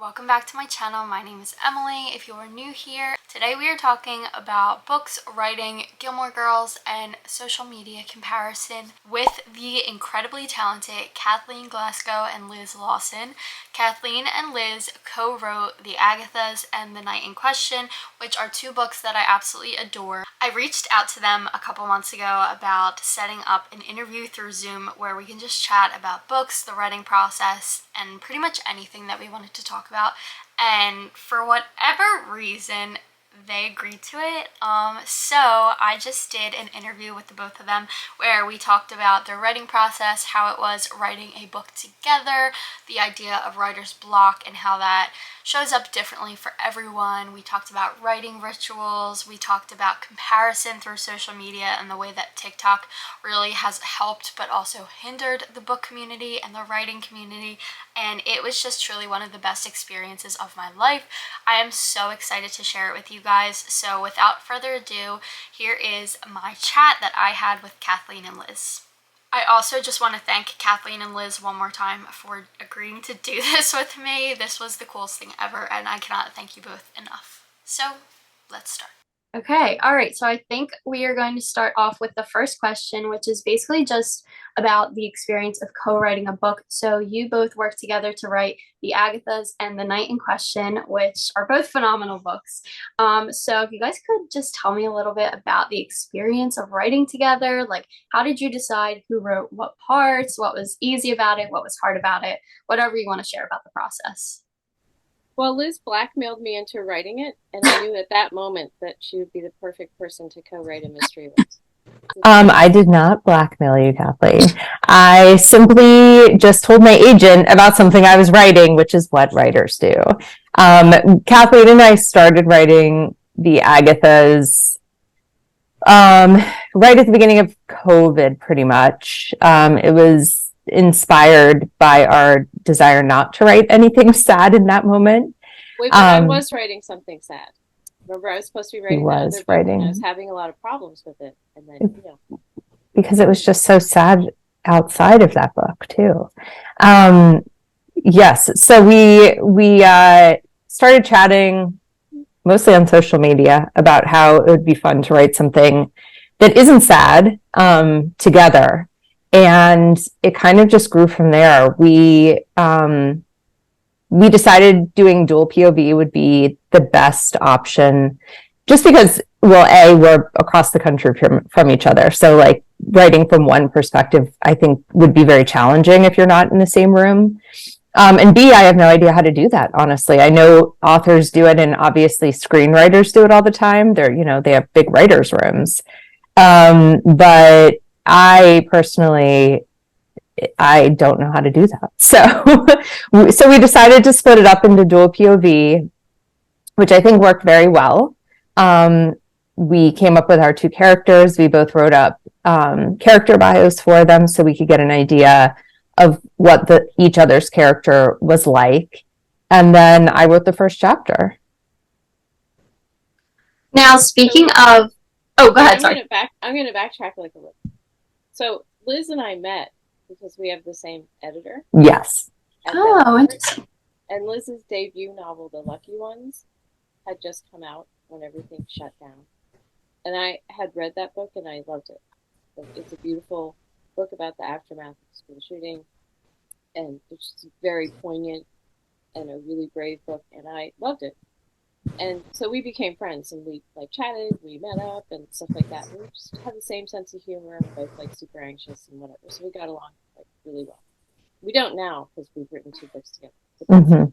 Welcome back to my channel. My name is Emily. If you are new here, today we are talking about books, writing, Gilmore Girls, and social media comparison with the incredibly talented Kathleen Glasgow and Liz Lawson. Kathleen and Liz co-wrote The Agathas and The Night in Question, which are two books that I absolutely adore. I reached out to them a couple months ago about setting up an interview through Zoom where we can just chat about books, the writing process, and pretty much anything that we wanted to talk about. And for whatever reason, they agreed to it. So I just did an interview with the both of them where we talked about their writing process, how it was writing a book together, the idea of writer's block and how that shows up differently for everyone. We talked about writing rituals. We talked about comparison through social media and the way that TikTok really has helped but also hindered the book community and the writing community. And it was just truly one of the best experiences of my life. I am so excited to share it with you guys. So without further ado, here is my chat that I had with Kathleen and Liz. I also just want to thank Kathleen and Liz one more time for agreeing to do this with me. This was the coolest thing ever, and I cannot thank you both enough. So let's start. Okay, all right, so I think we are going to start off with the first question, which is basically just about the experience of co-writing a book. So you both worked together to write The Agathas and The Night in Question, which are both phenomenal books. So if you guys could just tell me a little bit about the experience of writing together, like how did you decide who wrote what parts, what was easy about it, what was hard about it, whatever you want to share about the process. Well, Liz blackmailed me into writing it, and I knew at that moment that she would be the perfect person to co-write a mystery with. I did not blackmail you, Kathleen. I simply just told my agent about something I was writing, which is what writers do. Kathleen and I started writing the Agathas right at the beginning of COVID, pretty much. It was inspired by our desire not to write anything sad in that moment. Wait, but I was writing something sad. Remember, I was supposed to be writing that other book, and I was having a lot of problems with it. And then, because it was just so sad outside of that book, too. Yes, so we started chatting mostly on social media about how it would be fun to write something that isn't sad together. And it kind of just grew from there. We decided doing dual POV would be the best option just because, well, A, we're across the country from each other. So like writing from one perspective, I think would be very challenging if you're not in the same room. And B, I have no idea how to do that, honestly. I know authors do it and obviously screenwriters do it all the time. They have big writers' rooms. But I personally, I don't know how to do that. So we decided to split it up into dual POV, which I think worked very well. We came up with our two characters. We both wrote up character bios for them so we could get an idea of what each other's character was like. And then I wrote the first chapter. Now, speaking of... Oh, go ahead, sorry. I'm going to backtrack like a little. So Liz and I met because we have the same editor. Yes. Oh, interesting. And Liz's debut novel, The Lucky Ones, had just come out when everything shut down. And I had read that book and I loved it. It's a beautiful book about the aftermath of the school shooting. And it's just very poignant and a really brave book. And I loved it. And so we became friends and we chatted, we met up and stuff like that. And we just had the same sense of humor and both super anxious and whatever. So we got along really well. We don't now because we've written two books together. Mm-hmm.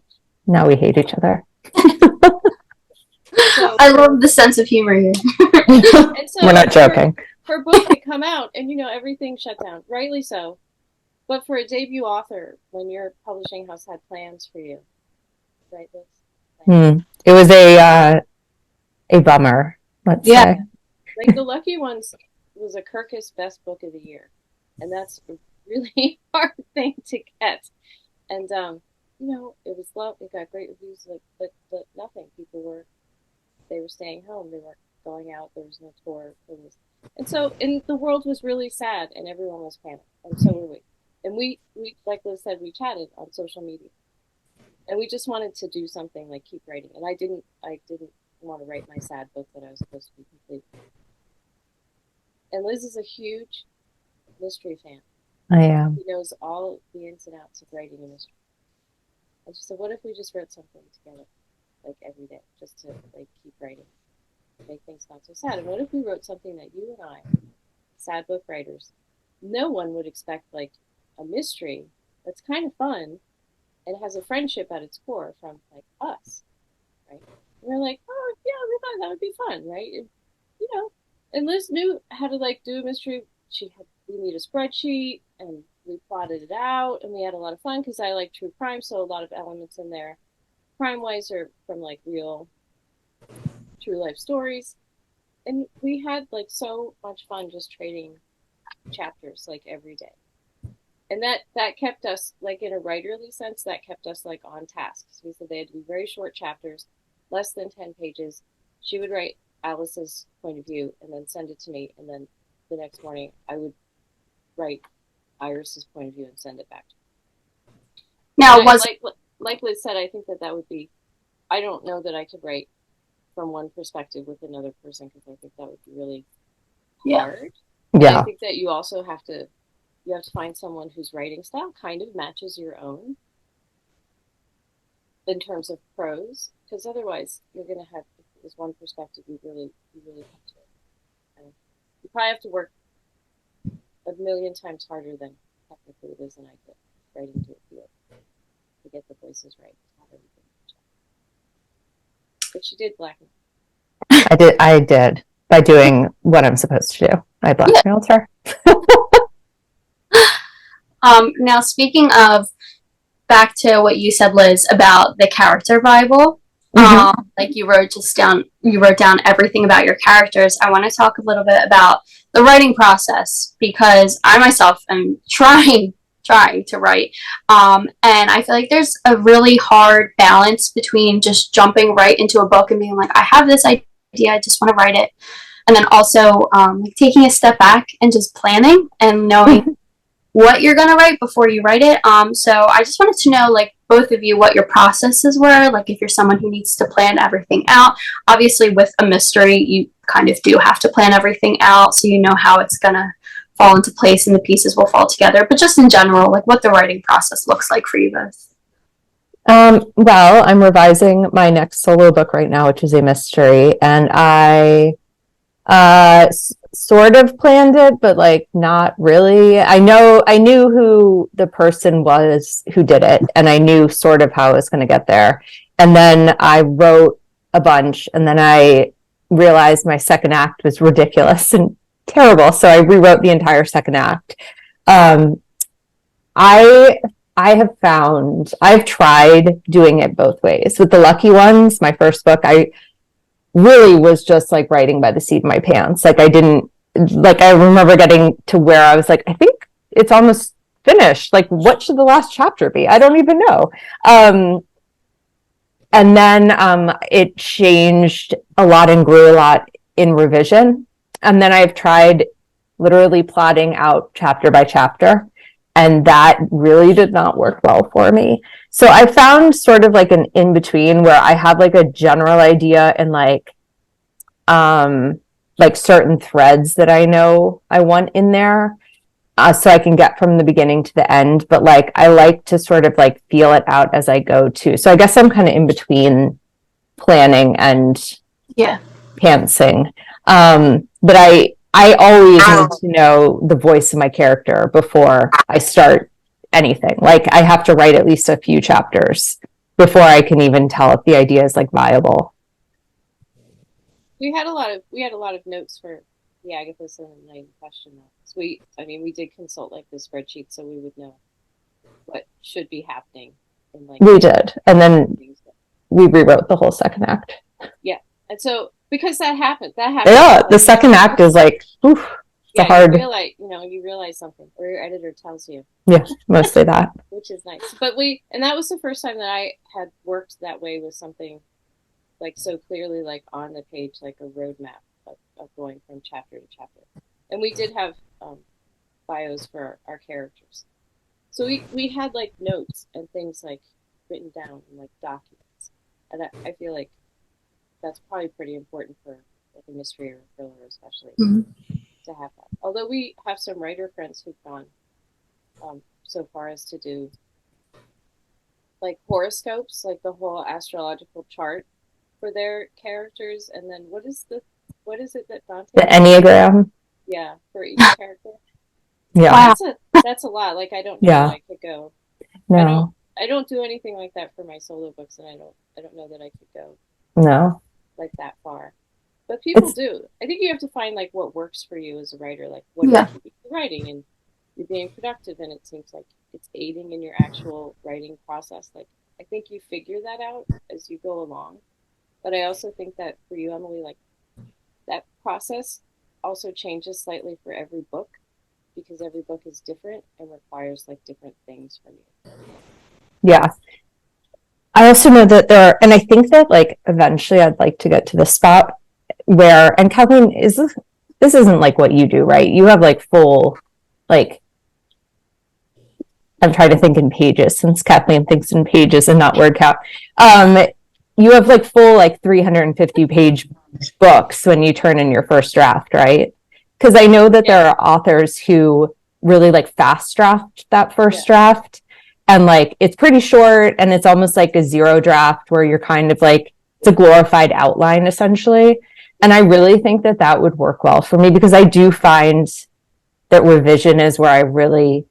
Now we hate each other. So, I love the sense of humor here. And so we're not joking. Her book had come out and everything shut down, rightly so. But for a debut author, when your publishing house had plans for you, right, Liz? It was a bummer, let's say. Like The Lucky Ones was a Kirkus Best Book of the Year. And that's a really hard thing to get. And, it was loved. It got great reviews, but nothing. They were staying home. They weren't going out. There was no tour. And the world was really sad and everyone was panicked. And so were we. And we like Liz said, we chatted on social media. And we just wanted to do something like keep writing. And I didn't want to write my sad book that I was supposed to be completing. And Liz is a huge mystery fan. I am. She knows all the ins and outs of writing a mystery. And she said, "What if we just wrote something together, like every day, just to like keep writing, make things not so sad? And what if we wrote something that you and I, sad book writers, no one would expect, like a mystery that's kind of fun and has a friendship at its core from like us, right?" And we're like, "Oh yeah, we thought that would be fun, right?" And, you know, and Liz knew how to like do a mystery. We made a spreadsheet and we plotted it out, and we had a lot of fun because I like true crime, so a lot of elements in there, crime wise, are from like real true life stories. And we had like so much fun just trading chapters like every day. And that kept us, like, in a writerly sense, that kept us like on task. So we said they had to be very short chapters, less than 10 pages. She would write Alice's point of view and then send it to me, and then the next morning I would write Iris's point of view and send it back to her. Now, And I, was like Liz said, I think that would be, I don't know that I could write from one perspective with another person, because I think that would be really yeah. hard. And I Yeah. think that you have to find someone whose writing style kind of matches your own in terms of prose, because otherwise you're going to have this one perspective. You really have to. You probably have to work a million times harder than technically Liz and I did writing to a field to get the voices right, have everything. But she did blackmail. I did by doing what I'm supposed to do. I blackmailed her. Now speaking of, back to what you said, Liz, about the character Bible. Like you wrote down everything about your characters. I want to talk a little bit about the writing process, because I myself am trying to write. And I feel like there's a really hard balance between just jumping right into a book and being like, I have this idea, I just want to write it. And then also like taking a step back and just planning and knowing what you're going to write before you write it. So I just wanted to know, like, both of you, what your processes were. Like, if you're someone who needs to plan everything out. Obviously, with a mystery, you kind of do have to plan everything out so you know how it's going to fall into place and the pieces will fall together. But just in general, like, what the writing process looks like for you both. Well, I'm revising my next solo book right now, which is a mystery, and I sort of planned it, but like not really. I knew who the person was who did it, and I knew sort of how I was going to get there. And then I wrote a bunch, and then I realized my second act was ridiculous and terrible, so I rewrote the entire second act. I I have found I've tried doing it both ways. With The Lucky Ones, my first book, I really was just like writing by the seat of my pants. Like I remember getting to where I was like, I think it's almost finished. Like, what should the last chapter be? I don't even know. And then it changed a lot and grew a lot in revision. And then I've tried literally plotting out chapter by chapter. And that really did not work well for me. So I found sort of like an in between where I have like a general idea and like certain threads that I know I want in there. So I can get from the beginning to the end, but like I like to sort of like feel it out as I go too. So I guess I'm kind of in between planning and pantsing. But I always need to know the voice of my character before I start anything. Like I have to write at least a few chapters before I can even tell if the idea is like viable. We had a lot of notes for the Agathas and the Night in Question. So we did consult like the spreadsheet so we would know what should be happening. We did, and then we rewrote the whole second act. Yeah, and so because that happened. Yeah, the second act is like, oof, it's hard. You realize something, or your editor tells you. Yeah, mostly that. Which is nice. And that was the first time that I had worked that way with something like so clearly, like on the page, like a roadmap of going from chapter to chapter. And we did have bios for our characters. So we had like notes and things like written down in like documents. And I feel like that's probably pretty important for like a mystery or a thriller, especially to have that. Although we have some writer friends who've gone so far as to do like horoscopes, like the whole astrological chart for their characters, and then what is it that Dante? The Enneagram. Yeah, for each character. Yeah. Wow. That's a lot. Like I don't know Yeah. that I could go. No. I don't do anything like that for my solo books, and I don't know that I could go No. like that far. But people do. I think you have to find like what works for you as a writer, like what Yeah. is writing, and you're being productive, and it seems like it's aiding in your actual writing process. Like I think you figure that out as you go along. But I also think that for you, Emily, like that process also changes slightly for every book because every book is different and requires like different things from you. Yeah. I also know that there are, and I think that like eventually I'd like to get to the spot where, and Kathleen, this isn't like what you do, right? You have like full, like, I'm trying to think in pages since Kathleen thinks in pages and not word count. You have like full like 350 page books when you turn in your first draft, right? Because I know that there are authors who really like fast draft that first draft, and like it's pretty short and it's almost like a zero draft where you're kind of like, it's a glorified outline essentially. And I really think that that would work well for me because I do find that revision is where I really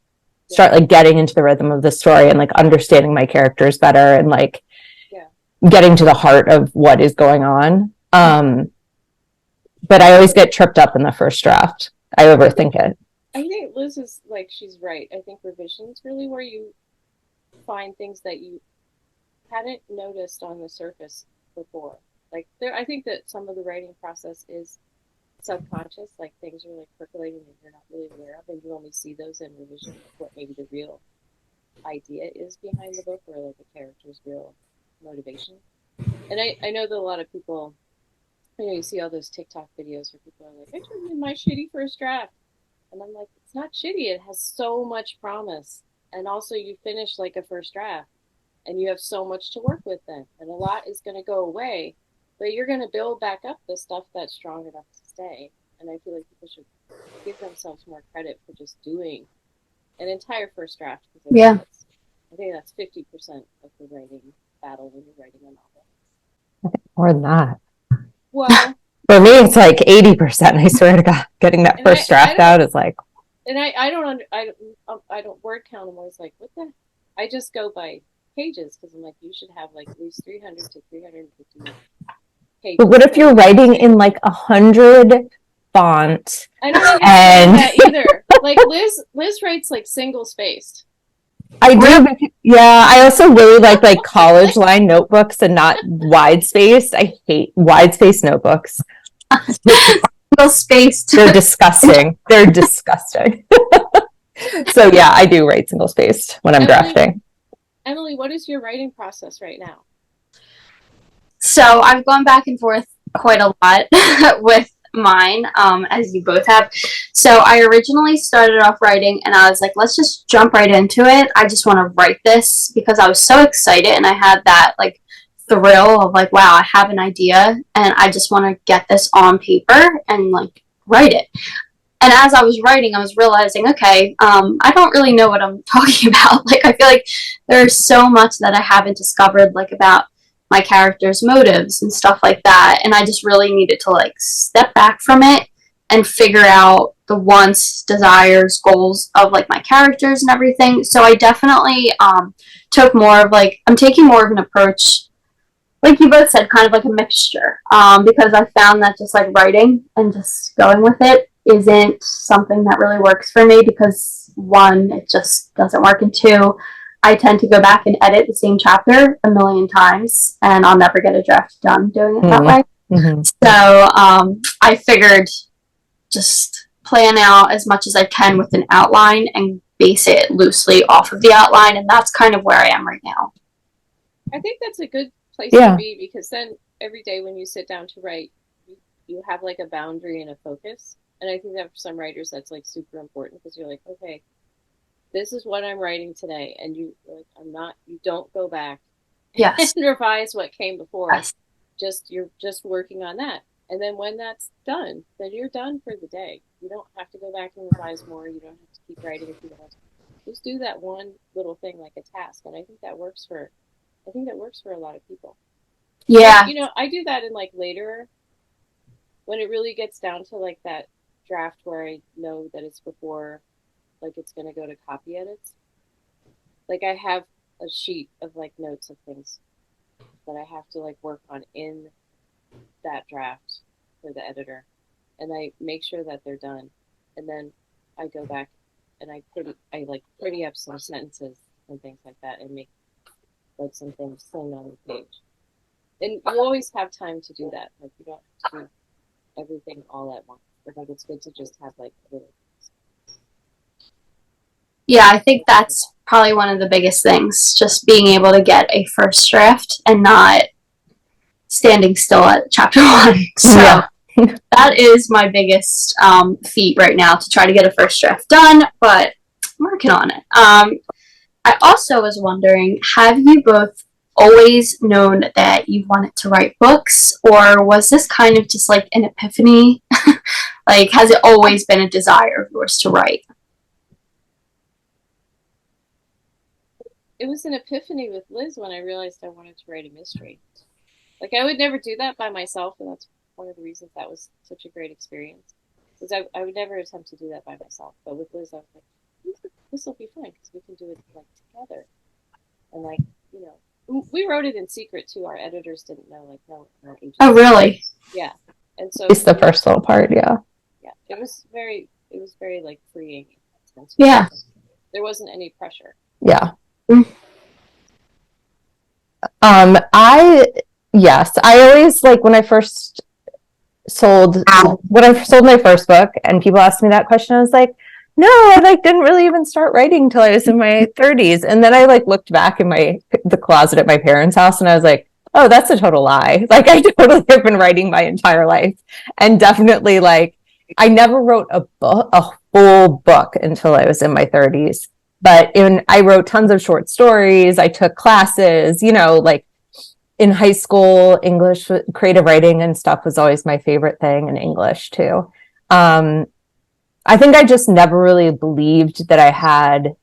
start like getting into the rhythm of the story and like understanding my characters better and like getting to the heart of what is going on. But I always get tripped up in the first draft. I overthink it. I think Liz is like, she's right. I think revision is really where you find things that you hadn't noticed on the surface before. Like I think that some of the writing process is subconscious, like things are like percolating and you're not really aware of, and you only see those in revision, like what maybe the real idea is behind the book or like a character's real motivation. And I know that a lot of people, you see all those TikTok videos where people are like, I turned in my shitty first draft. And I'm like, it's not shitty. It has so much promise. And also you finish like a first draft and you have so much to work with then. And a lot is going to go away, but you're going to build back up the stuff that's strong enough to stay. And I feel like people should give themselves more credit for just doing an entire first draft. Yeah. I think that's 50% of the writing battle when you're writing a novel. More than that. Well, for me, it's like 80%. I swear to God, getting that first draft out is like. And I don't word count. I'm always like, what the? I just go by pages because I'm like, you should have like at least 300 to 350 pages. But what if you're writing in like 100 font? I don't understand that either. Like Liz writes like single spaced. I do, yeah. I also really like college line notebooks and not wide spaced. I hate wide spaced notebooks. Single spaced. They're disgusting. They're disgusting. So yeah, I do write single spaced when I'm drafting. Emily, what is your writing process right now? So I've gone back and forth quite a lot with mine, as you both have. So I originally started off writing and I was like, let's just jump right into it. I just want to write this because I was so excited and I had that like thrill of like, wow, I have an idea and I just want to get this on paper and like write it. And as I was writing, I was realizing, okay, I don't really know what I'm talking about. Like, I feel like there's so much that I haven't discovered, like, about my character's motives and stuff like that. And I just really needed to, like, step back from it and figure out the wants, desires, goals of, like, my characters and everything. So I definitely took more of, like, I'm taking more of an approach, like you both said, kind of like a mixture. Because I found that just, like, writing and just going with it isn't something that really works for me because one, it just doesn't work, and two, I tend to go back and edit the same chapter a million times and I'll never get a draft done doing it that way. Mm-hmm. So I figured just plan out as much as I can with an outline and base it loosely off of the outline, and that's kind of where I am right now. I think that's a good place to be because then every day when you sit down to write, you have like a boundary and a focus. And I think that for some writers, that's like super important because you're like, okay, this is what I'm writing today, and you like, I'm not. You don't go back and Yes. revise what came before. Yes. You're just working on that, and then when that's done, then you're done for the day. You don't have to go back and revise more. You don't have to keep writing if you want to. Just do that one little thing like a task, and I think that works for. I think that works for a lot of people. And Yeah. I do that in like later when it really gets down to like that draft where I know that it's before like it's gonna go to copy edits. Like I have a sheet of like notes of things that I have to like work on in that draft for the editor, and I make sure that they're done, and then I go back and I like pretty up some sentences and things like that, and make like some things sing on the page. And you always have time to do that. Like you don't have to do everything all at once. I think it's good to just have like little. Yeah, I think that's probably one of the biggest things, just being able to get a first draft and not standing still at chapter one. So Yeah. that is my biggest feat right now, to try to get a first draft done, but I'm working on it. I also was wondering, have you both always known that you wanted to write books, or was this kind of just like an epiphany? Like, has it always been a desire of yours to write? It was an epiphany with Liz when I realized I wanted to write a mystery. Like I would never do that by myself, and that's one of the reasons that was such a great experience. Because I would never attempt to do that by myself. But with Liz, I was like, this will be fun because we can do it like together. And like, you we wrote it in secret too. Our editors didn't know, like no Oh, agents. really? Yeah. And so It's the first little part, yeah. yeah, it was very like freeing in that sense. Yeah. There wasn't any pressure. Yeah. I yes, I always like when I sold my first book and people asked me that question, I was like, no, I like didn't really even start writing till I was in my 30s. And then I like looked back in the closet at my parents' house and I was like, oh, that's a total lie. Like I totally have been writing my entire life. And definitely like I never wrote a full book until I was in my 30s. But I wrote tons of short stories. I took classes, like in high school, English, creative writing and stuff was always my favorite thing, in English too. I think I just never really believed that I had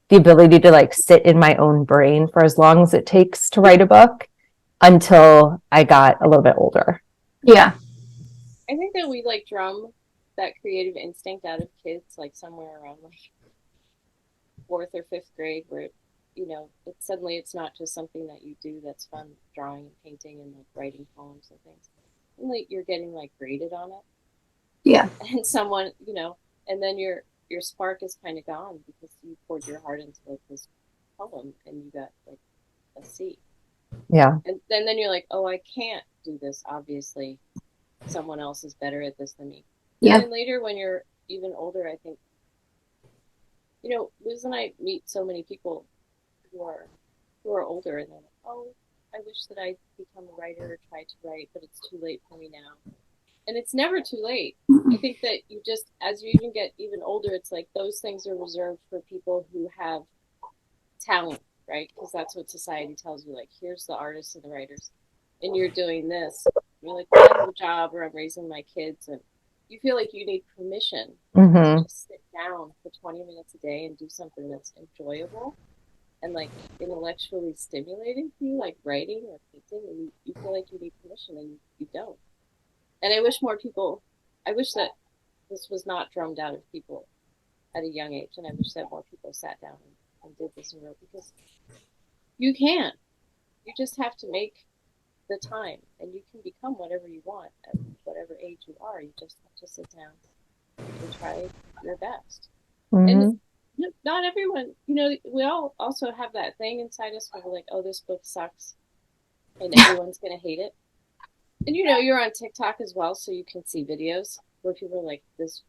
the ability to like sit in my own brain for as long as it takes to write a book until I got a little bit older. Yeah. I think that we like drum that creative instinct out of kids like somewhere around like fourth or fifth grade where it's not just something that you do that's fun, drawing and painting and like writing poems and things, and like you're getting like graded on it. Yeah. And someone and then your spark is kind of gone because you poured your heart into like this poem and you got like a C. Yeah. And then you're like, oh, I can't do this, obviously someone else is better at this than me. Yeah. And then later when you're even older, I think Liz and I meet so many people who are older, and they're like, oh, I wish that I'd become a writer or try to write, but it's too late for me now. And it's never too late. I think that you just, as you even get even older, it's like those things are reserved for people who have talent, right? Because that's what society tells you. Like, here's the artists and the writers, and you're doing this. You're like, well, I have a job, or I'm raising my kids, and you feel like you need permission to just sit down for 20 minutes a day and do something that's enjoyable and like intellectually stimulating for you, like writing or painting, and you feel like you need permission and you don't. And I wish that this was not drummed out of people at a young age, and I wish that more people sat down and did this and wrote, because you can. You just have to make the time, and you can become whatever you want at whatever age you are. You just have to sit down and try your best. And not everyone, we all also have that thing inside us where we're like, oh, this book sucks and everyone's going to hate it. And you're on TikTok as well, so you can see videos where people are like,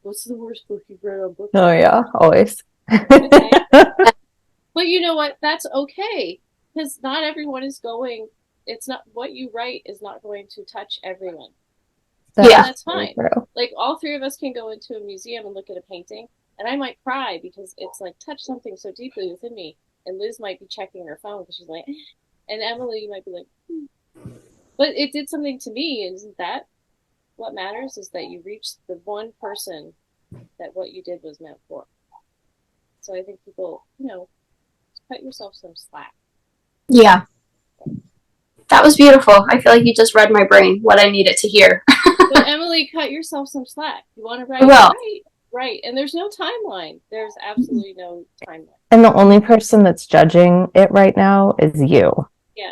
what's the worst book you've read on book? Oh yeah, always. But you know what? That's okay, because not everyone is going, it's not, what you write is not going to touch everyone. That's fine. True. Like all three of us can go into a museum and look at a painting, And I might cry because it's like touched something so deeply within me. And Liz might be checking her phone because she's like, and Emily might be like, but it did something to me. And isn't that what matters? Is that you reached the one person that what you did was meant for. So I think people, cut yourself some slack. Yeah. That was beautiful. I feel like you just read my brain, what I needed to hear. But Emily, cut yourself some slack. You want to write? Well, right. And there's no timeline. There's absolutely no timeline. And the only person that's judging it right now is you. Yeah.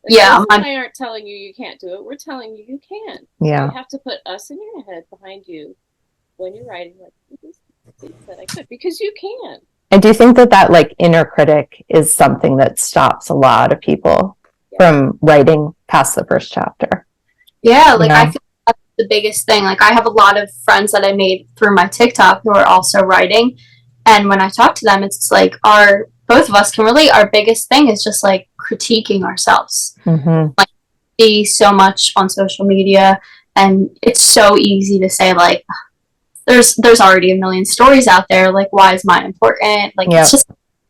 Yeah. I aren't telling you can't do it. We're telling you can. Yeah. You have to put us in your head behind you when you're writing. Like, this said I could, because you can. I do think that like inner critic is something that stops a lot of people from writing past the first chapter. Yeah, like I feel that's the biggest thing. Like I have a lot of friends that I made through my TikTok who are also writing, and when I talk to them, it's like both of us can relate. Our biggest thing is just like critiquing ourselves. Mm-hmm. Like see so much on social media, and it's so easy to say like, there's already a million stories out there. Like, why is mine important? Like,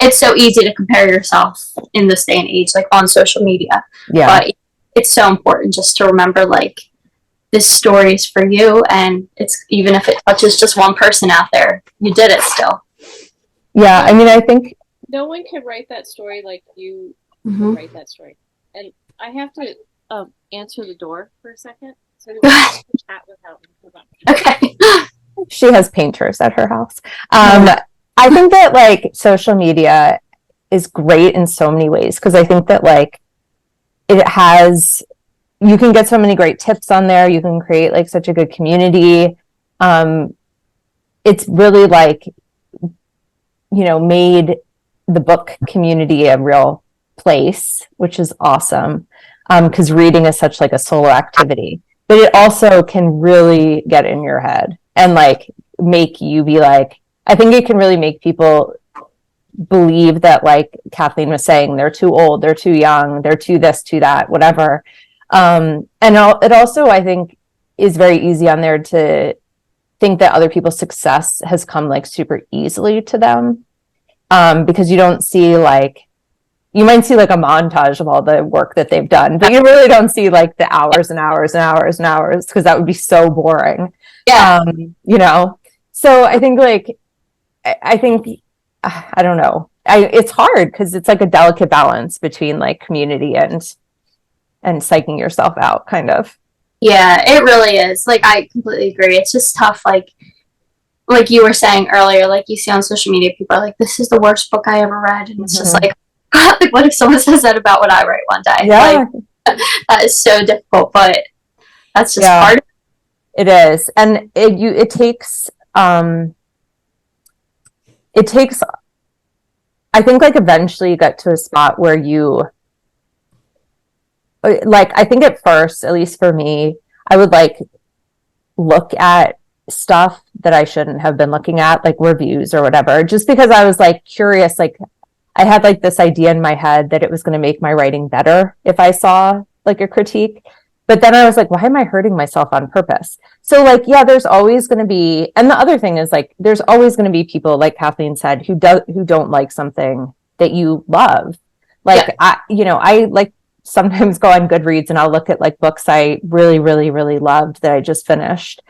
it's so easy to compare yourself in this day and age, like on social media. Yeah. But it's so important just to remember, like, this story is for you, and it's even if it touches just one person out there, you did it still. Yeah, I mean, I think no one can write that story like you can write that story. And I have to answer the door for a second. So we can chat without me. Okay. She has painters at her house. I think that like social media is great in so many ways, because I think that like you can get so many great tips on there. You can create like such a good community. It's really like, made the book community a real place, which is awesome. Because reading is such like a solo activity, but it also can really get in your head and like make you be like, I think it can really make people believe that, like Kathleen was saying, they're too old, they're too young, they're too this, too that, whatever. And it also, I think, is very easy on there to think that other people's success has come like super easily to them. Because you don't see like, you might see like a montage of all the work that they've done, but you really don't see like the hours and hours and hours and hours, because that would be so boring. Yeah. So I think like, I don't know. It's hard because it's like a delicate balance between like community and psyching yourself out, kind of. Yeah, it really is. Like, I completely agree. It's just tough. Like you were saying earlier, like you see on social media, people are like, this is the worst book I ever read. And it's just like, what if someone says that about what I write one day? Yeah. Like, that is so difficult, but that's just hard. It is. And it takes, I think like eventually you get to a spot where you, like, I think at first, at least for me, I would like look at stuff that I shouldn't have been looking at, like reviews or whatever, just because I was like curious. Like I had like this idea in my head that it was going to make my writing better if I saw like a critique. But then I was like, why am I hurting myself on purpose? So like, yeah, there's always going to be, and the other thing is like, there's always going to be people, like Kathleen said, who don't like something that you love. Like, I like sometimes go on Goodreads and I'll look at like books I really, really, really loved that I just finished.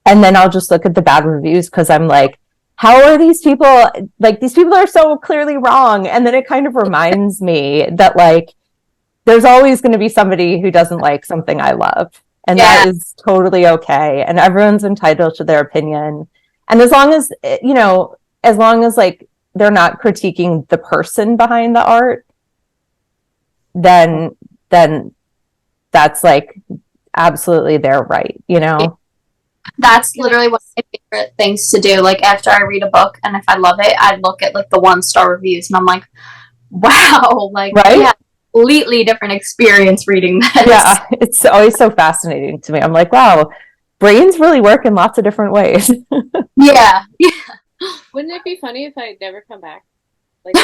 And then I'll just look at the bad reviews because I'm like, how are these people, like these people are so clearly wrong. And then it kind of reminds me that like, there's always going to be somebody who doesn't like something I love. And that is totally okay. And everyone's entitled to their opinion. And as long as, like they're not critiquing the person behind the art, then that's like absolutely their right, That's literally one of my favorite things to do. Like after I read a book and if I love it, I look at like the 1-star reviews and I'm like, wow, like completely different experience reading this. Yeah, it's always so fascinating to me. I'm like, wow, brains really work in lots of different ways. Yeah. Wouldn't it be funny if I never come back? Like,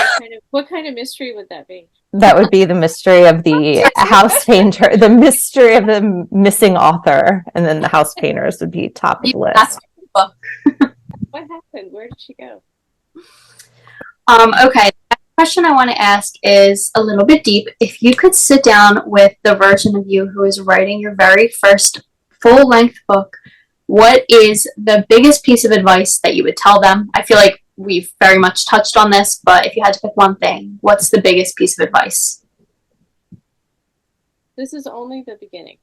what kind of mystery would that be? That would be the mystery of the house painter, the mystery of the missing author, and then the house painters would be top of the list. That's the book. What happened? Where did she go? Okay. The question I want to ask is a little bit deep. If you could sit down with the version of you who is writing your very first full length book, what is the biggest piece of advice that you would tell them? I feel like we've very much touched on this, but if you had to pick one thing, what's the biggest piece of advice? This is only the beginning.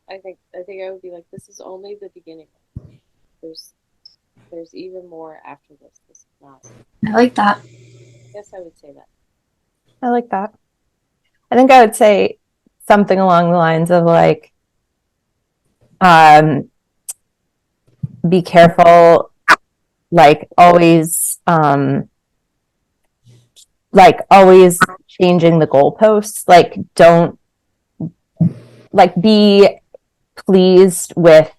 I think I would be like, this is only the beginning. There's there's even more after this. This is not. I like that. I guess I would say that. I like that. I think I would say something along the lines of like, be careful, like always changing the goalposts. Like, don't like be pleased with,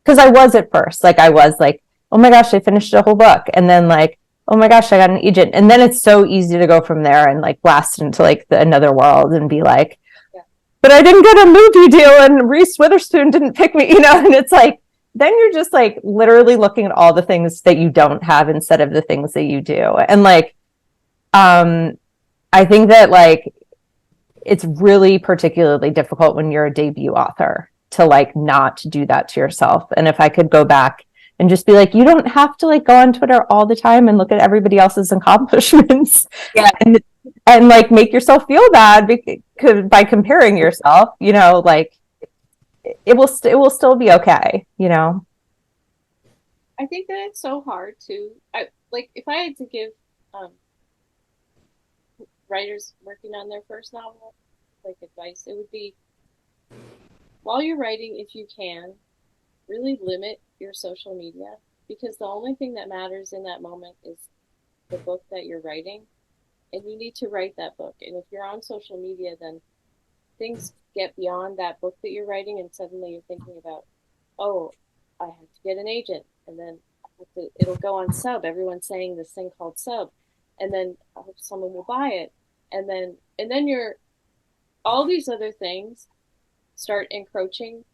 because I was at first, like I was like, oh my gosh, I finished a whole book, and then like, oh my gosh, I got an agent, and then it's so easy to go from there and like blast into like another world and be like, yeah, but I didn't get a movie deal and Reese Witherspoon didn't pick me, you know, and it's like, then you're just like literally looking at all the things that you don't have instead of the things that you do. And like, I think that like it's really particularly difficult when you're a debut author to like not do that to yourself. And if I could go back and just be like, you don't have to like go on Twitter all the time and look at everybody else's accomplishments, yeah, and like make yourself feel bad by comparing yourself, you know, like it will still be okay, you know. I think that it's so hard to, like if I had to give writers working on their first novel like advice, it would be, while you're writing, if you can, really limit your social media, because the only thing that matters in that moment is the book that you're writing, and you need to write that book. And if you're on social media, then things get beyond that book that you're writing, and suddenly you're thinking about, oh, I have to get an agent, and then it'll go on Sub. Everyone's saying this thing called Sub, and then I hope someone will buy it, and then you're, all these other things start encroaching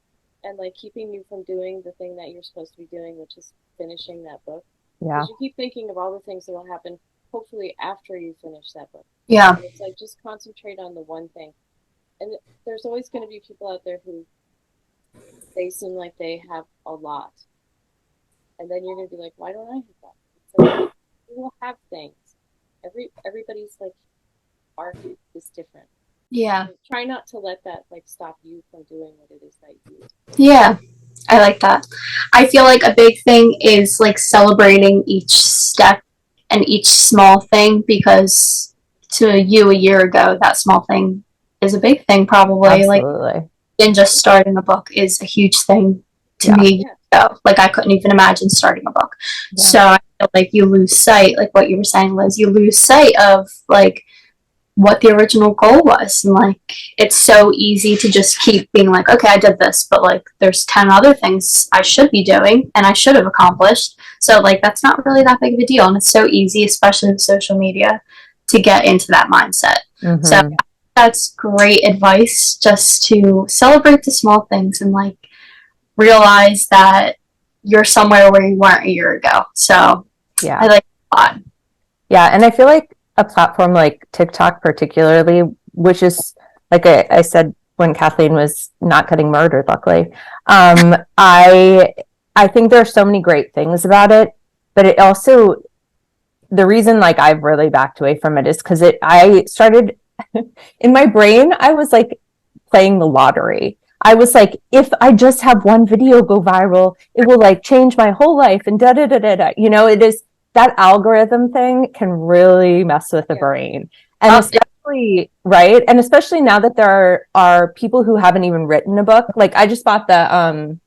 and like keeping you from doing the thing that you're supposed to be doing, which is finishing that book. Yeah. Because you keep thinking of all the things that will happen hopefully after you finish that book. Yeah. And it's like, just concentrate on the one thing. And there's always going to be people out there who, they seem like they have a lot. And then you're going to be like, why don't I have that? It's like, you will have things. Everybody's like arc is different. Yeah. So try not to let that like stop you from doing what it is that you do. Yeah. I like that. I feel like a big thing is like celebrating each step and each small thing, because to you a year ago, that small thing is a big thing probably. Absolutely. Like, and just starting a book is a huge thing to me. So, like, I couldn't even imagine starting a book. Yeah. So I feel like you lose sight, like what you were saying, Liz, you lose sight of like what the original goal was. And like, it's so easy to just keep being like, okay, I did this, but like there's 10 other things I should be doing and I should have accomplished. So like, that's not really that big of a deal. And it's so easy, especially with social media, to get into that mindset. Mm-hmm. So that's great advice, just to celebrate the small things and like realize that you're somewhere where you weren't a year ago. So yeah, I like it a lot. Yeah. And I feel like a platform like TikTok particularly, which is like I said when Kathleen was not getting murdered, luckily, I think there are so many great things about it, but it also, the reason like I've really backed away from it is because I started in my brain, I was like playing the lottery. I was like, if I just have one video go viral, it will like change my whole life and da da da da da. You know, it is, that algorithm thing can really mess with the brain. And especially, right? And especially now that there are people who haven't even written a book. Like I just bought the,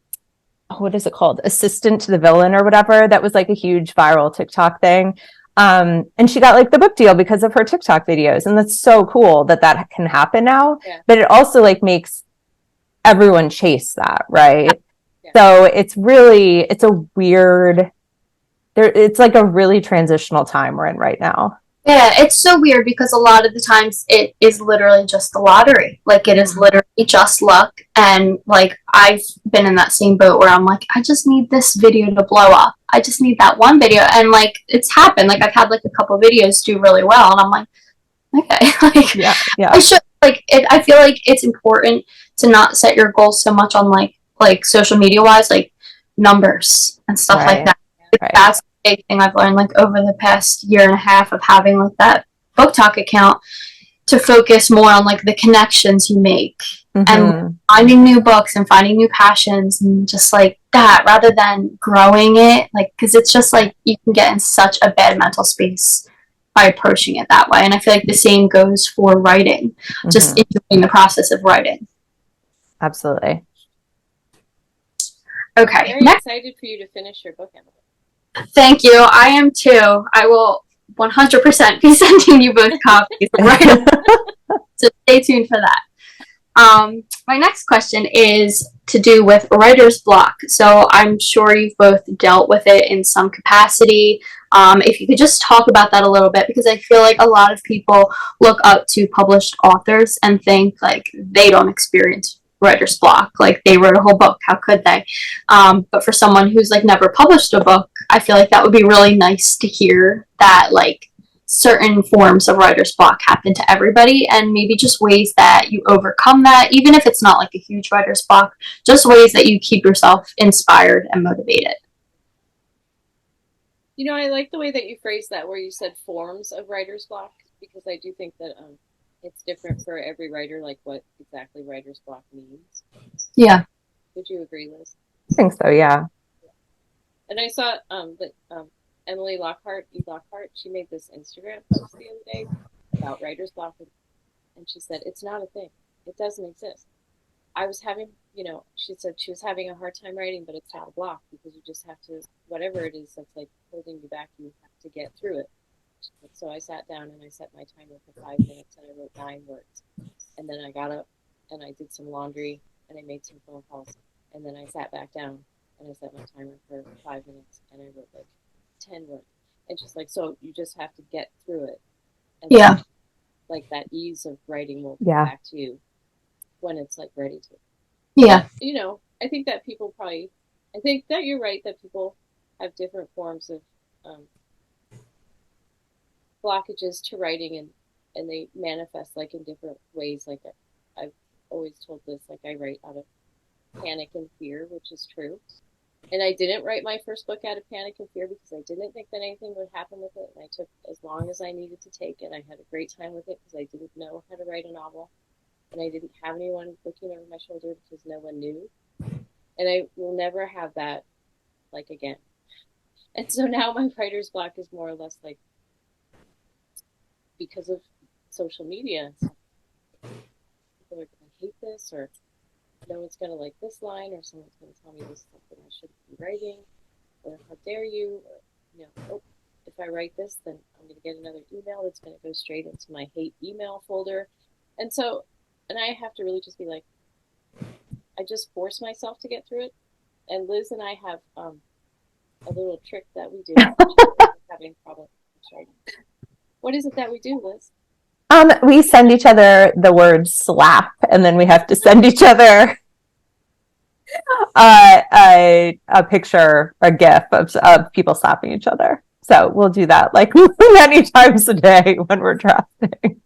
what is it called? Assistant to the Villain or whatever. That was like a huge viral TikTok thing. And she got like the book deal because of her TikTok videos. And that's so cool that can happen now. Yeah. But it also like makes everyone chase that, right? Yeah. So it's a weird, it's like a really transitional time we're in right now. Yeah, it's so weird because a lot of the times it is literally just the lottery. Like it is literally just luck. And like I've been in that same boat where I'm like, I just need this video to blow up. I just need that one video. And like it's happened. Like I've had like a couple videos do really well and I'm like, okay, like Yeah. I should like it. I feel like it's important to not set your goals so much on like social media wise, like numbers and stuff like Right. that. Right. That's a big thing I've learned like over the past year and a half of having like that book talk account to focus more on like the connections you make and finding new books and finding new passions and just like that rather than growing it like because it's just like you can get in such a bad mental space by approaching it that way. And I feel like the same goes for writing, just enjoying the process of writing. Absolutely. Okay. Very excited for you to finish your book, Emily. Thank you. I am too. I will 100% be sending you both copies. Right? So stay tuned for that. My next question is to do with writer's block. So I'm sure you've both dealt with it in some capacity. If you could just talk about that a little bit, because I feel like a lot of people look up to published authors and think like they don't experience writer's block, like they wrote a whole book, how could they? But for someone who's like never published a book, I feel like that would be really nice to hear that like certain forms of writer's block happen to everybody and maybe just ways that you overcome that, even if it's not like a huge writer's block, just ways that you keep yourself inspired and motivated. You know, I like the way that you phrased that, where you said forms of writer's block, because I do think that it's different for every writer, like what exactly writer's block means. Yeah. Would you agree, Liz? I think so, yeah. And I saw that Emily Lockhart, she made this Instagram post the other day about writer's block, and she said, it's not a thing. It doesn't exist. I was having, she said she was having a hard time writing, but it's not a block because you just have to, whatever it is that's like holding you back, you have to get through it. So I sat down and I set my timer for 5 minutes and I wrote 9 words. And then I got up and I did some laundry and I made some phone calls. And then I sat back down and I set my timer for 5 minutes and I wrote like 10 words. And just like, so you just have to get through it. And yeah. Like that ease of writing will come back to you when it's like ready to. Yeah. But, I think that people I think that you're right that people have different forms of blockages to writing and they manifest like in different ways. Like I've always told this, like I write out of panic and fear, which is true. And I didn't write my first book out of panic and fear because I didn't think that anything would happen with it. And I took as long as I needed to take, and I had a great time with it because I didn't know how to write a novel. And I didn't have anyone looking over my shoulder because no one knew. And I will never have that, like, again. And so now my writer's block is more or less like, because of social media, people are going to hate this, or no one's going to like this line, or someone's going to tell me this is something I shouldn't be writing, or how dare you, or, oh, if I write this, then I'm going to get another email that's going to go straight into my hate email folder. And so, and I have to really just be like, I just force myself to get through it. And Liz and I have a little trick that we do. Having problems. What is it that we do, Liz? We send each other the word slap, and then we have to send each other a picture, a GIF of people slapping each other. So we'll do that like many times a day when we're drafting.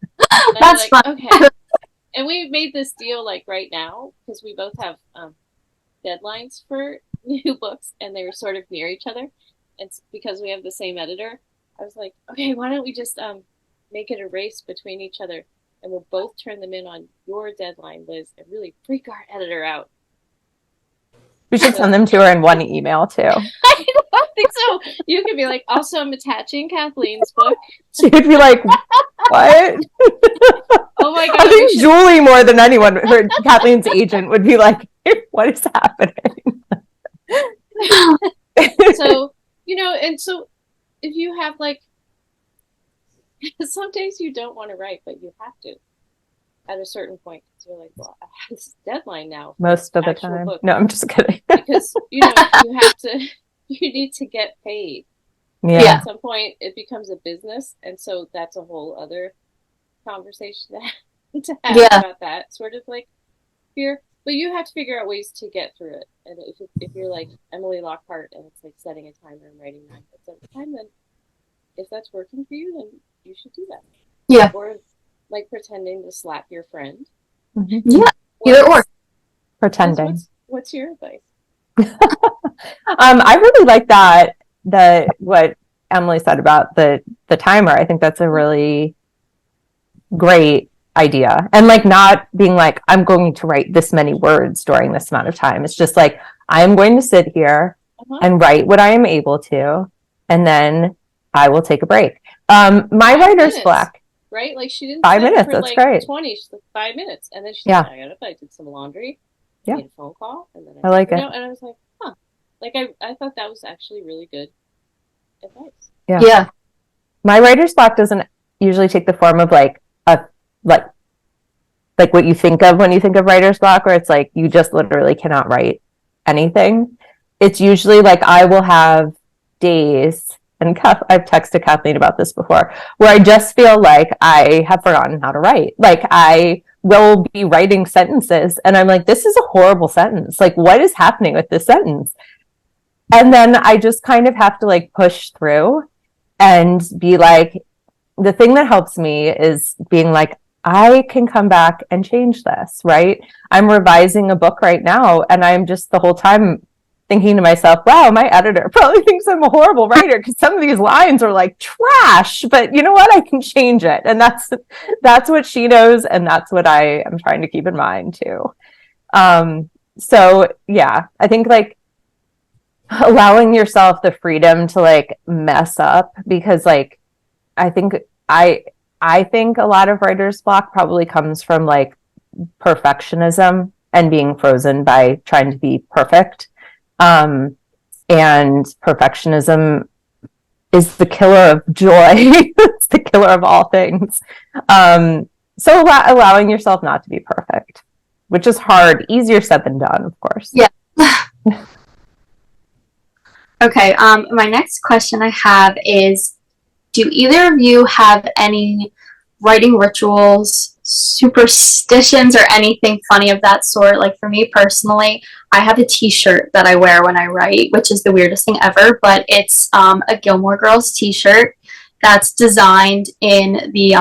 That's like, fun. Okay. And we made this deal like right now because we both have deadlines for new books, and they were sort of near each other. And because we have the same editor, I was like, okay, why don't we just make it a race between each other, and we'll both turn them in on your deadline, Liz, and really freak our editor out. We should send them to her in one email too. I don't think so. You could be like, also, I'm attaching Kathleen's book. She would be like, what? Oh my God. I think Julie, more than anyone, her Kathleen's agent, would be like, what is happening? So, and so if you have like, some days you don't want to write, but you have to at a certain point. You're like, well, I have this deadline now. Most of the time. No, I'm just kidding. Because, you have to, you need to get paid. Yeah. At some point, it becomes a business, and so that's a whole other conversation to have about that sort of like fear. But you have to figure out ways to get through it. And if you're like Emily Lockhart and it's like setting a timer and writing 9 books at a time, then if that's working for you, then you should do that. Yeah. Or like pretending to slap your friend. Mm-hmm. Yeah. Either or. Pretending. What's your advice? I really like that what Emily said about the timer. I think that's a really great idea. And like not being like, I'm going to write this many words during this amount of time. It's just like, I'm going to sit here and write what I am able to, and then I will take a break. My writer's block. Right? Like she didn't 5 minutes, for that's like great. 20, she's like 5 minutes. And then she's like, I got up, I did some laundry, made a phone call, and then I like it. And I was like, huh. Like I thought that was actually really good advice. Yeah. My writer's block doesn't usually take the form of like what you think of when you think of writer's block, where it's like you just literally cannot write anything. It's usually like I will have days, and I've texted Kathleen about this before, where I just feel like I have forgotten how to write. Like I will be writing sentences and I'm like, this is a horrible sentence. Like, what is happening with this sentence? And then I just kind of have to like push through and be like, the thing that helps me is being like, I can come back and change this, right? I'm revising a book right now, and I'm just the whole time thinking to myself, wow, my editor probably thinks I'm a horrible writer because some of these lines are like trash, but you know what? I can change it. And that's what she knows, and that's what I am trying to keep in mind too. So yeah, I think like allowing yourself the freedom to like mess up, because like I think a lot of writer's block probably comes from like perfectionism and being frozen by trying to be perfect. And perfectionism is the killer of joy. It's the killer of all things. So allowing yourself not to be perfect, which is hard, easier said than done, of course. Yeah. Okay. My next question I have is, do either of you have any writing rituals, superstitions, or anything funny of that sort? Like for me personally, I have a t-shirt that I wear when I write, which is the weirdest thing ever, but it's a Gilmore Girls t-shirt that's designed in the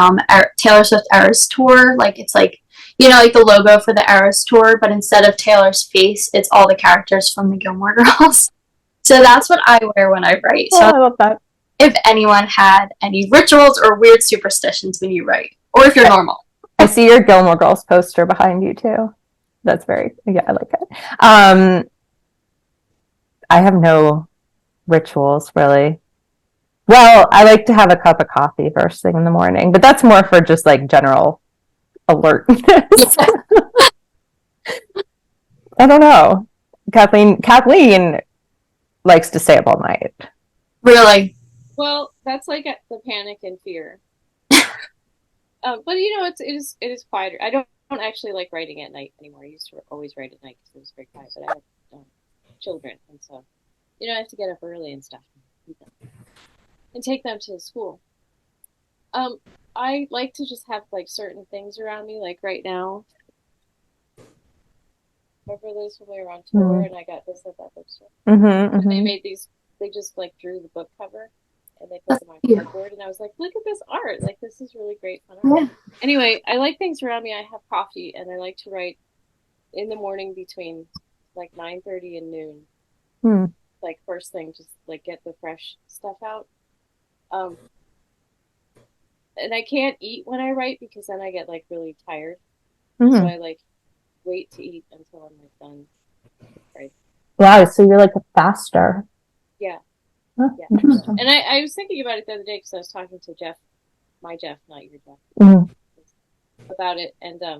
Taylor Swift Eras Tour. Like it's like, you know, like the logo for the Eras Tour, but instead of Taylor's face, it's all the characters from the Gilmore Girls. So that's what I wear when I write. So I love that. If anyone had any rituals or weird superstitions when you write, or if you're normal. I see your Gilmore Girls poster behind you too. That's I like it. I have no rituals really. Well, I like to have a cup of coffee first thing in the morning, but that's more for just like general alertness. I don't know. Kathleen likes to stay up all night. Really? Well, that's like the panic and fear. But you know, it is quieter. I don't actually like writing at night anymore. I used to always write at night because it was very quiet. But I have children, and so you know I have to get up early and stuff, and take them to school. I like to just have like certain things around me. Like right now, remember those when we were on tour and I got this at that bookstore. They made these. They just like drew the book cover. And they put them on cardboard, and I was like, look at this art. Like, this is really great fun. Yeah. Anyway, I like things around me. I have coffee, and I like to write in the morning between, like, 9:30 and noon. Like, first thing, just, like, get the fresh stuff out. And I can't eat when I write, because then I get, like, really tired. So I, like, wait to eat until I'm, like, done. Right. Wow, so you're, like, a faster. Yeah. Yeah. And I was thinking about it the other day because I was talking to my Jeff, not your Jeff, about it, and I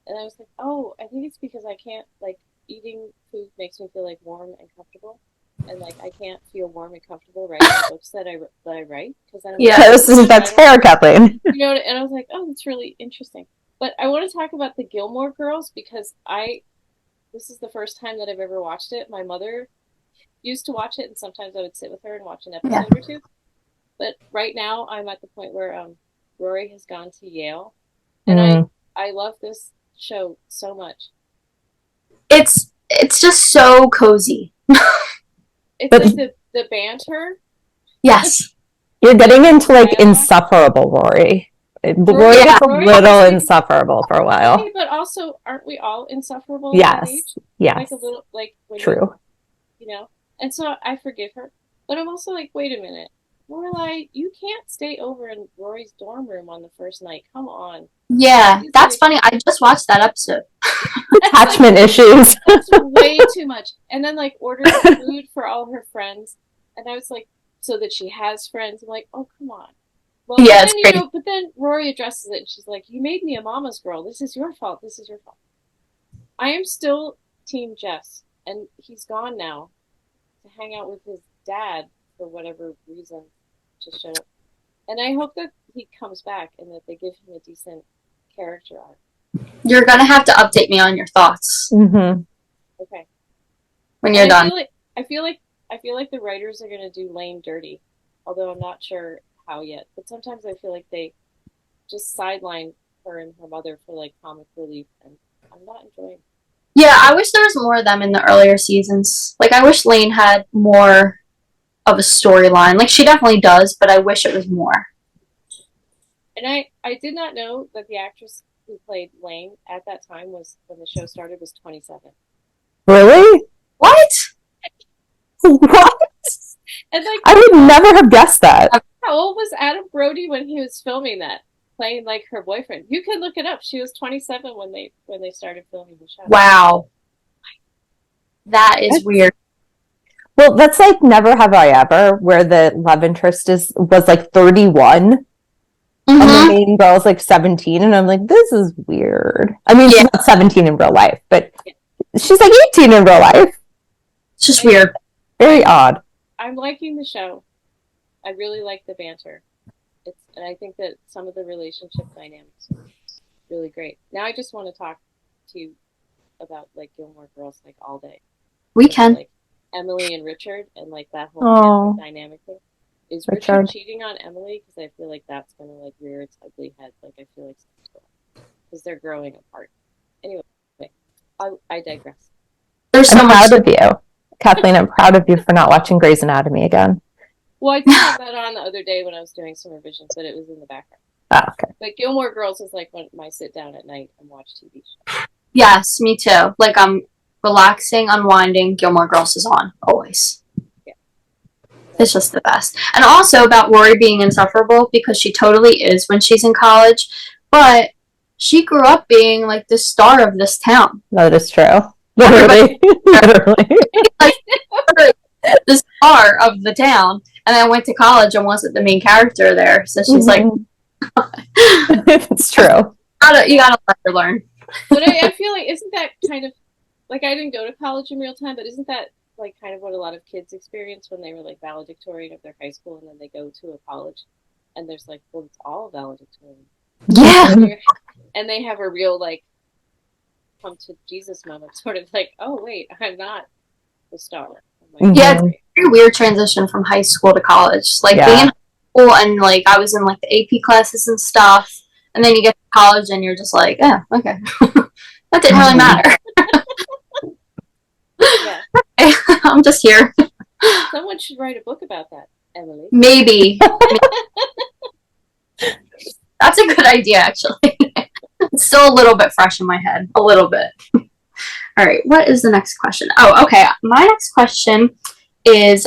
was like, oh, I think it's because I can't, like, eating food makes me feel like warm and comfortable, and like I can't feel warm and comfortable writing the books that I write, because that's fair, Kathleen. You know, and I was like, oh, that's really interesting. But I want to talk about the Gilmore Girls because this is the first time that I've ever watched it. My mother used to watch it, and sometimes I would sit with her and watch an episode or two. But right now, I'm at the point where Rory has gone to Yale, and I love this show so much. It's just so cozy. It's like the banter. Yes. You're getting into like insufferable Rory. Rory is a little insufferable for a while. Okay, but also, aren't we all insufferable yes. at that age? Yes. Like a little, like when true. You know, and so I forgive her, but I'm also like, wait a minute, Lorelai, you can't stay over in Rory's dorm room on the first night. Come on. Yeah, that's funny. I just watched that episode. Attachment issues. That's way too much. And then like orders food for all her friends, and I was like, so that she has friends. I'm like, oh come on. Well, yeah, but then Rory addresses it, and she's like, you made me a mama's girl. This is your fault. This is your fault. I am still Team Jess, and he's gone now to hang out with his dad for whatever reason. Just showed up, and I hope that he comes back and that they give him a decent character arc. You're gonna have to update me on your thoughts. Mm-hmm. Okay. When you're done. I feel like the writers are gonna do Lane dirty, although I'm not sure how yet. But sometimes I feel like they just sideline her and her mother for like comic relief, and I'm not enjoying it. Yeah, I wish there was more of them in the earlier seasons. Like, I wish Lane had more of a storyline. Like, she definitely does, but I wish it was more. And I did not know that the actress who played Lane at that time was, when the show started, was 27. Really? What? What? And like, I would never have guessed that. How old was Adam Brody when he was filming that? Playing like her boyfriend. You can look it up. She was 27 when they started filming the show. Wow. That is weird. Well, that's like Never Have I Ever, where the love interest was like 31. And the main girl is like 17, and I'm like, this is weird. I mean, she's not 17 in real life, but she's like 18 in real life. It's just weird. Very odd. I'm liking the show. I really like the banter. And I think that some of the relationship dynamics are really great. Now I just want to talk to you about like Gilmore Girls like all day. We can. Like Emily and Richard and like that whole dynamic thing. Is Richard cheating on Emily? Because I feel like that's going to like rear its ugly head. Like I feel like because they're growing apart. Anyway, I digress. I'm proud of you, Kathleen. I'm proud of you for not watching Grey's Anatomy again. Well, I did have that on the other day when I was doing some revisions, but it was in the background. Oh, okay. But Gilmore Girls is like when I sit down at night and watch TV shows. Yes, me too. Like I'm relaxing, unwinding. Gilmore Girls is on always. Yeah. It's just the best. And also about Rory being insufferable, because she totally is when she's in college, but she grew up being like the star of this town. No, that is true. Literally. Like, the star of the town. And I went to college and wasn't the main character there. So she's like... It's true. You gotta let her learn. But I feel like, isn't that kind of... Like, I didn't go to college in real time, but isn't that like kind of what a lot of kids experience when they were like valedictorian of their high school and then they go to a college and there's like, well, it's all valedictorian. Yeah. And they have a real like come to Jesus moment, sort of like, oh wait, I'm not the star. Like, yeah, it's a very weird transition from high school to college. Like being in high school and like I was in like the AP classes and stuff, and then you get to college and you're just like, yeah, okay. That didn't really matter. Yeah. I'm just here. Someone should write a book about that, Emily. Maybe. That's a good idea, actually. It's still a little bit fresh in my head. A little bit. All right, what is the next question? Oh, okay. My next question is,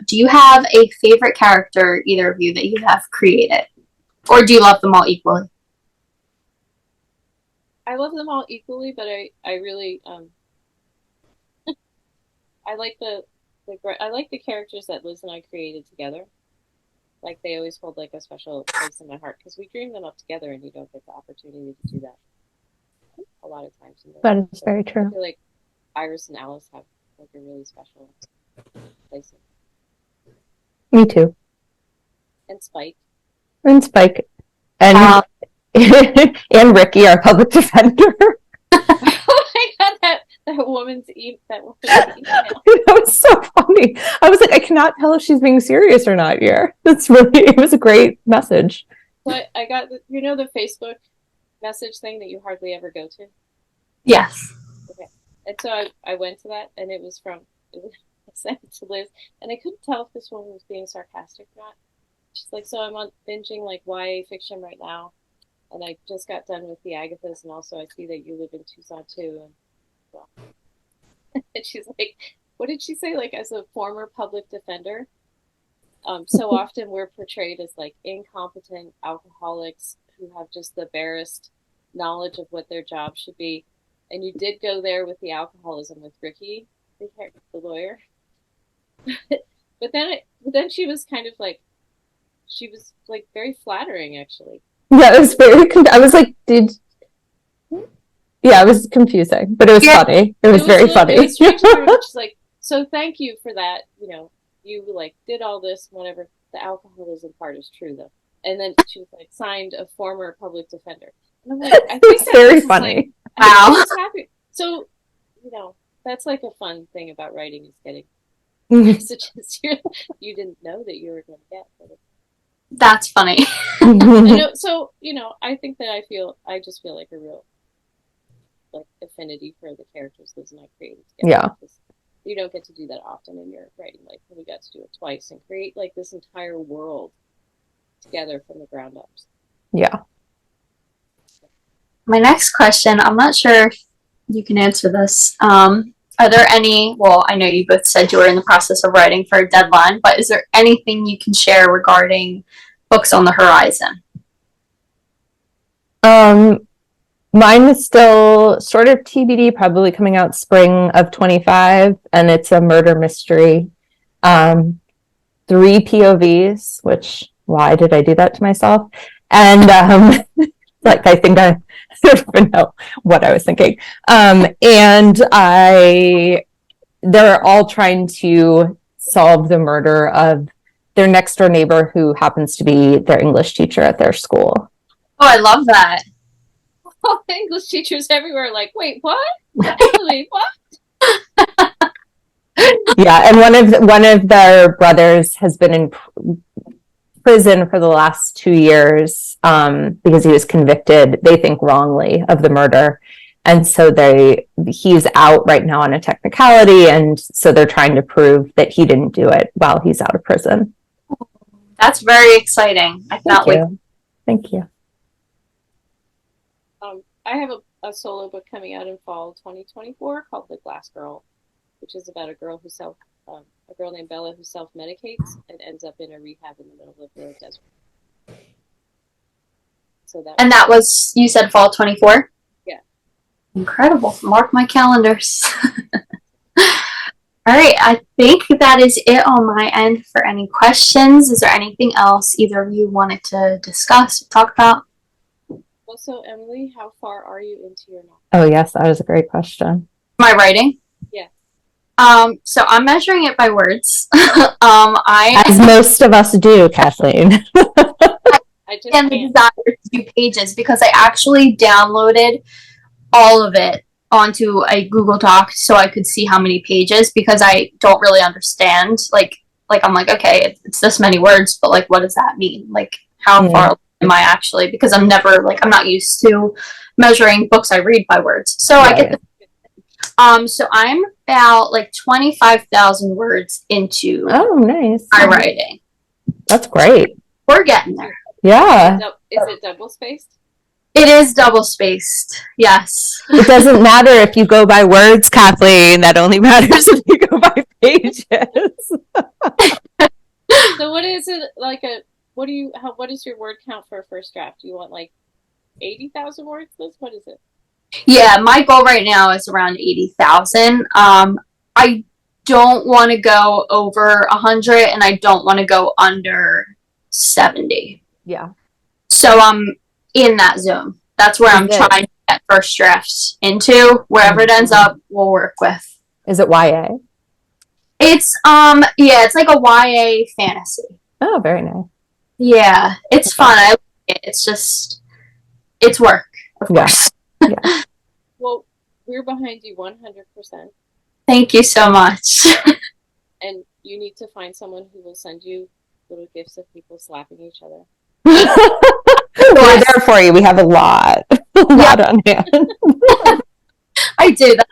do you have a favorite character, either of you, that you have created? Or do you love them all equally? I love them all equally, but I really, I like the characters that Liz and I created together. Like, they always hold, like, a special place in my heart, because we dream them up together, and you don't get the opportunity to do that a lot of times. That is very true. I feel like Iris and Alice have, like, a really special place. Me too. And Spike. And Spike. And, and Ricky, our public defender. Oh my god, that woman's email. That was so funny. I was like, I cannot tell if she's being serious or not here. It was a great message. But I got, the Facebook message thing that you hardly ever go to? Yes. Okay. And so I went to that, and it was I sent it to Liz, and I couldn't tell if this woman was being sarcastic or not. She's like, so I'm on binging like YA fiction right now, and I just got done with the Agathas, and also I see that you live in Tucson too. And well, and she's like, what did she say? Like, as a former public defender, so often we're portrayed as like incompetent alcoholics who have just the barest knowledge of what their job should be. And you did go there with the alcoholism with Ricky, the lawyer. but then she was kind of like, she was like very flattering, actually. Yeah, it was very. I was like, yeah, it was confusing, but it was funny. It was very funny. It was strange to her. She's like, so thank you for that. You like did all this, whatever. The alcoholism part is true though. And then she was like, signed a former public defender. And I'm like, I think it's very funny. Like, wow. Happy. So, that's like a fun thing about writing is getting messages you didn't know that you were going to get. That's funny. So, I think that I just feel like a real like affinity for the characters Liz and I created together. Yeah. You don't get to do that often in your writing. Like, we got to do it twice and create like this entire world together from the ground up. Yeah. My next question, I'm not sure if you can answer this. Are there any, well, I know you both said you were in the process of writing for a deadline, but is there anything you can share regarding books on the horizon? Mine is still sort of TBD, probably coming out spring of 25, and it's a murder mystery. 3 POVs, which, why did I do that to myself? And like, I think I don't even know what I was thinking. And they're all trying to solve the murder of their next door neighbor who happens to be their English teacher at their school. Oh, I love that. Oh, English teachers everywhere like, wait, what? Actually, what? Yeah, and one of their brothers has been in prison for the last 2 years because he was convicted, they think wrongly, of the murder. And so he's out right now on a technicality, and so they're trying to prove that he didn't do it while he's out of prison. That's very exciting. I cannot wait. Thank you. I have a solo book coming out in fall 2024 called The Glass Girl, which is about a girl named Bella who self-medicates and ends up in a rehab in the middle of the desert. So that was, you said fall 24? Yeah. Incredible. Mark my calendars. All right, I think that is it on my end for any questions. Is there anything else either of you wanted to discuss or talk about? Also, Emily, how far are you into your novel? Oh, yes, that was a great question. My writing? Yeah. So I'm measuring it by words. As most of us do, Kathleen. I just and the desire to do pages because I actually downloaded all of it onto a Google Doc so I could see how many pages because I don't really understand. Like I'm like, okay, it's this many words, but like, what does that mean? Like, how far am I actually? Because I'm not used to measuring books I read by words. So I get so I'm about like 25,000 words into nice. my writing. That's great. We're getting there. Yeah. Is it double spaced? It is double spaced. Yes. It doesn't matter if you go by words, Kathleen. That only matters if you go by pages. So what is it like what is your word count for a first draft? Do you want like 80,000 words, Liz? What is it? Yeah, my goal right now is around 80,000. I don't want to go over 100 and I don't want to go under 70. Yeah. So I'm in that zone. That's where I'm trying to get first drafts into. Wherever it ends up, we'll work with. Is it YA? It's it's like a YA fantasy. Oh, very nice. Yeah, it's fun. I like it. It's just, it's work, of course. Yeah. Well, we're behind you 100%. Thank you so much. And you need to find someone who will send you little gifts of people slapping each other. We're there for you. We have a lot on hand. I do that.